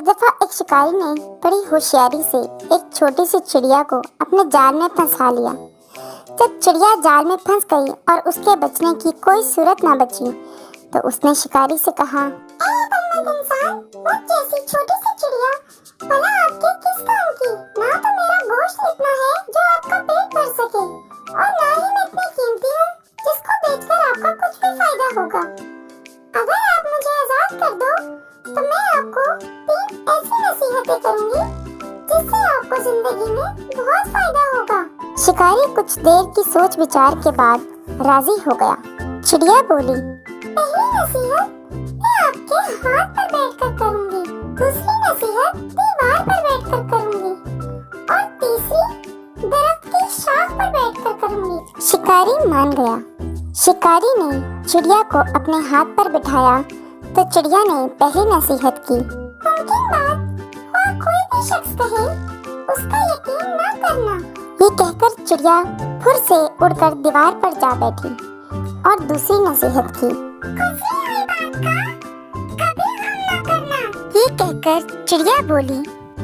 एक दफा एक शिकारी ने बड़ी होशियारी से एक छोटी सी चिड़िया को अपने जाल में फंसा लिया। जब चिड़िया जाल में फंस गई और उसके बचने की कोई सूरत ना बची, तो उसने शिकारी से कहा, इंसान, वो कैसी छोटी सी चिड़िया, भला आपके किस काम की? ना तो मेरा गोश्त इतना है जो आपका पेट भर सके, और ना ही मैं इतनी कीमती हूँ जिसको बेचकर आपका कुछ भी फायदा होगा। अगर आप मुझे आजाद कर दो तो मैं आपको 3 ऐसी नसीहतें करूंगी जिससे आपको जिंदगी में बहुत फायदा होगा। शिकारी कुछ देर की सोच विचार के बाद राजी हो गया। चिड़िया बोली, पहली नसीहत मैं आपके हाथ पर बैठकर करूंगी, दूसरी नसीहत दीवार पर बैठकर करूंगी, और तीसरी दरख्त की शाख पर बैठकर करूंगी। शिकारी मान गया। शिकारी ने चिड़िया को अपने हाथ पर बिठाया तो चिड़िया ने पहली नसीहत की, मुमकिन बात वह कोई भी शख्स कहे उसका यकीन न करना। ये कहकर चिड़िया फुर से उड़कर दीवार पर जा बैठी और दूसरी नसीहत की, गुजरी हुई बात का कभी गम न करना। ये कहकर चिड़िया बोली,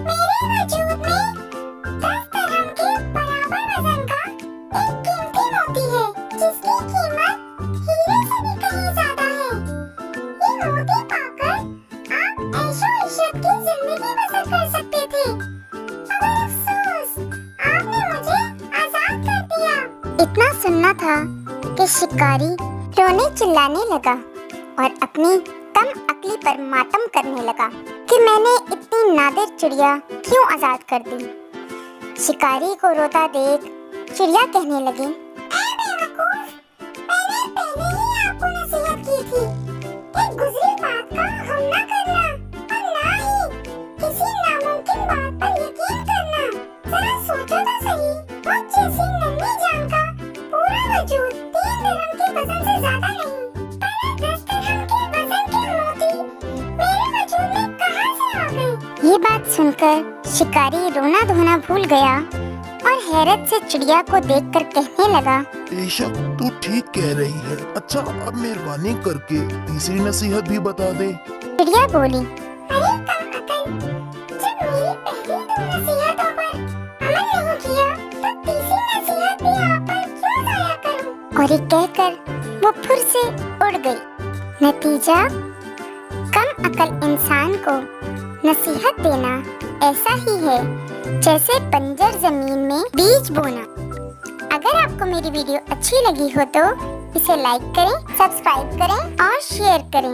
मेरे वजूद में 10 दिरहम के बराबर वजन का एक कीमती मोती है जिसकी कीमत हीरे से भी कहीं ज्यादा है। ये मोती पाकर आप ऐशो इशरत की जिंदगी बसर कर सकते थे, मगर अफसोस आपने मुझे आजाद कर दिया। इतना सुनना था कि शिकारी रोने चिल्लाने लगा और अपनी कम अक्ली पर मातम करने लगा कि मैंने इतनी नादिर चिड़िया क्यों आजाद कर दी। शिकारी को रोता देख चिड़िया कहने लगी, ऐ बेवकूफ, मैंने पहले ही आपको नसीहत की थी कि गुजरी बात का गम न करना और ना ही किसी नामुमकिन बात पर यकीन करना। जरा सोचो तो सही, वो जैसी नन्ही जान का पूरा वजूद 3 दिरहम के वजन से ज्यादा नहीं, पर 10 दिरहम के वजन के मोती मेरे वजूद में कहां से आ गए। ये बात सुनकर शिकारी रोना धोना भूल गया और हैरत से चिड़िया को देखकर कहने लगा, बेशक तू ठीक कह रही है। अच्छा, अब मेहरबानी करके तीसरी नसीहत भी बता दे। चिड़िया बोली, अरे कम अकल, जब मेरी पहली 2 नसीहतों पर अमल नहीं किया तो तीसरी नसीहत भी आप पर क्यों जाया करूं? और ये कहकर वो फिर से उड़ गई। नतीजा, कम अकल इंसान को नसीहत देना ऐसा ही है जैसे बंजर जमीन में बीज बोना। अगर आपको मेरी वीडियो अच्छी लगी हो तो इसे लाइक करें, सब्सक्राइब करें और शेयर करें।